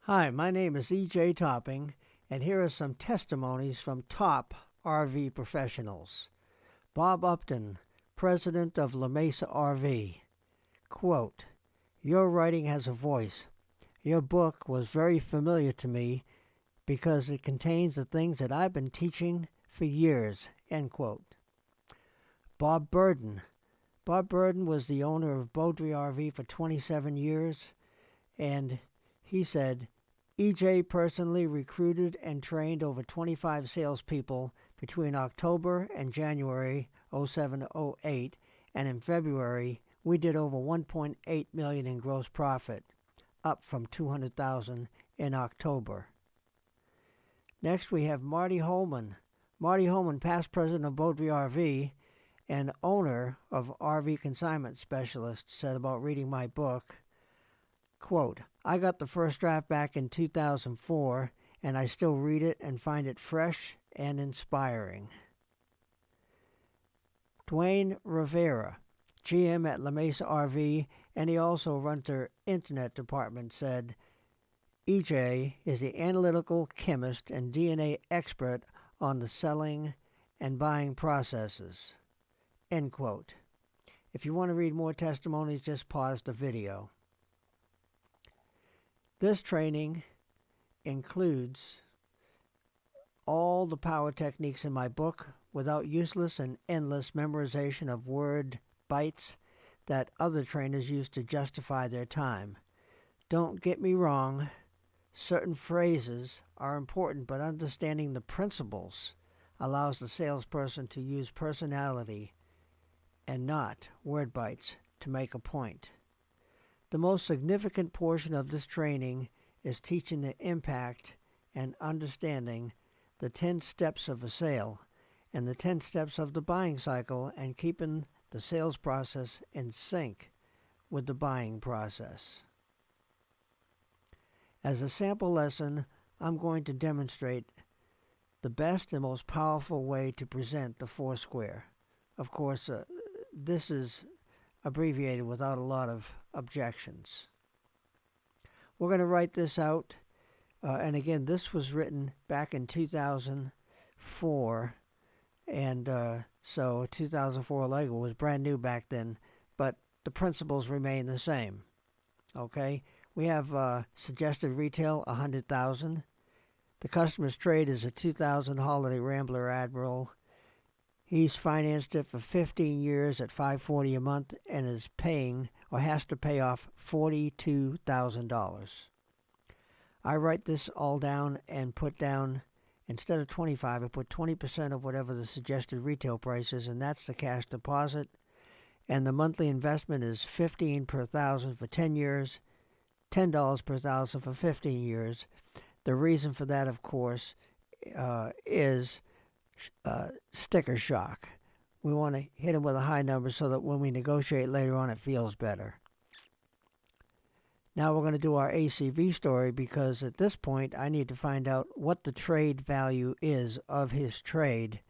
Hi, my name is E.J. Topping, and here are some testimonies from top RV professionals. Bob Upton, president of La Mesa RV. Quote, "Your writing has a voice. Your book was very familiar to me because it contains the things that I've been teaching for years." End quote. Bob Burden. Bob Burden was the owner of Beaudry RV for 27 years, and he said, EJ personally recruited and trained over 25 salespeople between October and January 07-08, and in February we did over $1.8 million in gross profit, up from $200,000 in October. Next we have Marty Holman. Marty Holman, past president of Beaudry RV and owner of RV Consignment Specialist, said about reading my book, quote, "I got the first draft back in 2004, and I still read it and find it fresh and inspiring." Dwayne Rivera, GM at La Mesa RV, and he also runs their internet department, said, EJ is the analytical chemist and DNA expert on the selling and buying processes. End quote. If you want to read more testimonies, just pause the video. This training includes all the power techniques in my book without useless and endless memorization of word bites that other trainers use to justify their time. Don't get me wrong, certain phrases are important, but understanding the principles allows the salesperson to use personality and not word bites to make a point. The most significant portion of this training is teaching the impact and understanding the 10 steps of a sale and the 10 steps of the buying cycle, and keeping the sales process in sync with the buying process. As a sample lesson, I'm going to demonstrate the best and most powerful way to present the Foursquare. Of course, this is abbreviated without a lot of objections. We're going to write this out, and again, this was written back in 2004, and so 2004 Lego was brand new back then, but the principles remain the same. Okay, we have suggested retail $100,000. The customer's trade is a 2000 Holiday Rambler Admiral. He's financed it for 15 years at $540 a month and is paying or has to pay off $42,000. I write this all down and put down, instead of 25, I put 20% of whatever the suggested retail price is, and that's the cash deposit. And the monthly investment is $15 per thousand for 10 years, $10 per thousand for 15 years. The reason for that, of course, is sticker shock. We want to hit them with a high number so that when we negotiate later on, it feels better. Now we're going to do our ACV story, because at this point I need to find out what the trade value is of his trade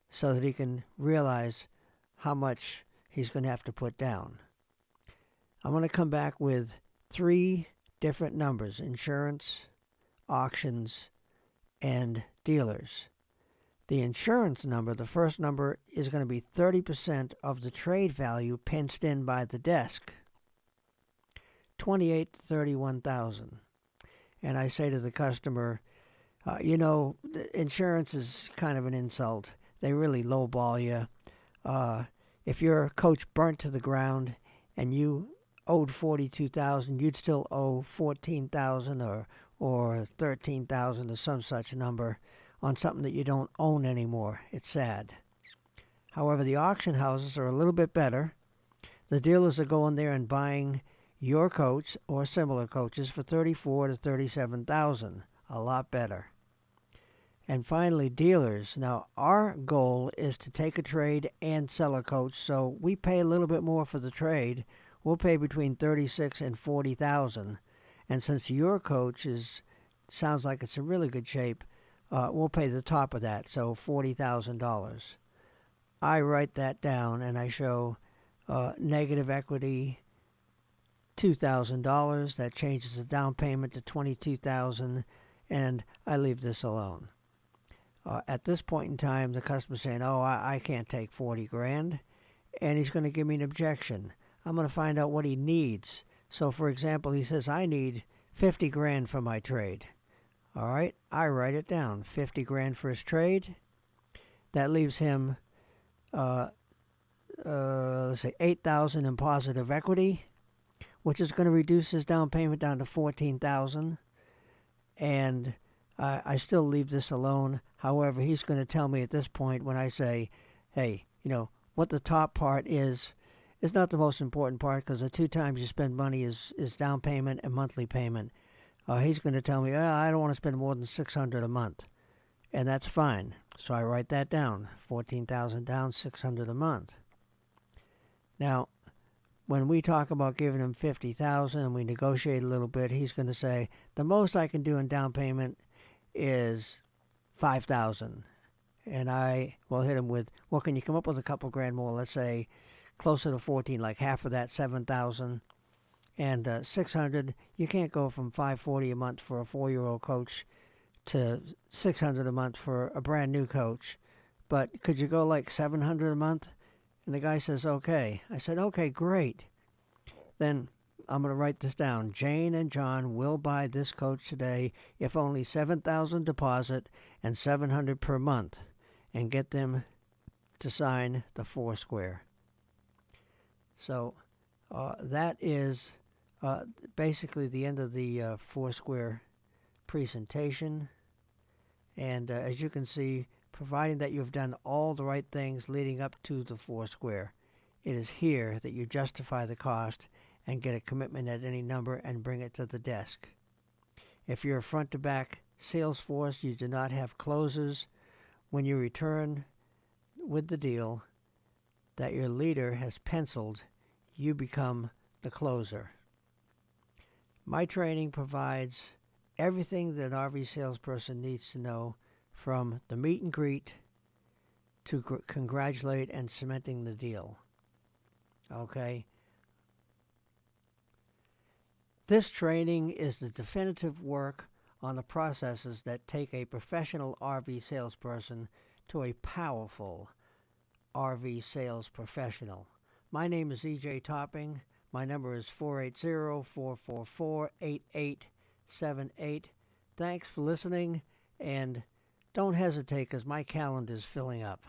so that he can realize how much he's going to have to put down. I'm going to come back with 3 different numbers: insurance, auctions, and dealers. The insurance number, the first number, is going to be 30% of the trade value pinched in by the desk, $28,000 to $31,000. And I say to the customer, the insurance is kind of an insult. They really lowball you. If your coach burnt to the ground and you owed $42,000, you'd still owe $14,000 or $13,000 or some such number on something that you don't own anymore. It's sad. However, the auction houses are a little bit better. The dealers are going there and buying your coach or similar coaches for $34,000 to $37,000. A lot better. And finally, dealers. Now, our goal is to take a trade and sell a coach, so we pay a little bit more for the trade. We'll pay between $36,000 and $40,000. And since your coach sounds like it's in really good shape, we'll pay the top of that, so $40,000. I write that down and I show negative equity $2,000. That changes the down payment to $22,000, and I leave this alone. At this point in time, the customer's saying, "Oh, I can't take 40 grand," and he's going to give me an objection. I'm going to find out what he needs. So, for example, he says, "I need 50 grand for my trade." All right, I write it down. 50 grand for his trade. That leaves him, let's say, 8,000 in positive equity, which is going to reduce his down payment down to 14,000. And I still leave this alone. However, he's going to tell me at this point when I say, "Hey, what the top part is not the most important part, because the two times you spend money is down payment and monthly payment." He's going to tell me, "I don't want to spend more than $600 a month," and that's fine. So I write that down: 14,000 down, 600 a month. Now, when we talk about giving him 50,000 and we negotiate a little bit, he's going to say, "The most I can do in down payment is 5,000." And I will hit him with, "Well, can you come up with a couple grand more? Let's say closer to 14, like half of that, 7,000. And 600, you can't go from 540 a month for a 4-year-old coach to 600 a month for a brand new coach. But could you go like 700 a month?" And the guy says, "Okay." I said, "Okay, great. Then I'm going to write this down. Jane and John will buy this coach today if only 7,000 deposit and 700 per month, and get them to sign the 4 square." So that is basically the end of the 4 square presentation. And as you can see, providing that you've done all the right things leading up to the 4 square, it is here that you justify the cost and get a commitment at any number and bring it to the desk. If you're a front-to-back sales force, you do not have closers. When you return with the deal that your leader has penciled, you become the closer. My training provides everything that an RV salesperson needs to know, from the meet and greet to congratulate and cementing the deal. Okay? This training is the definitive work on the processes that take a professional RV salesperson to a powerful RV sales professional. My name is E.J. Topping. My number is 480-444-8878. Thanks for listening, and don't hesitate, because my calendar is filling up.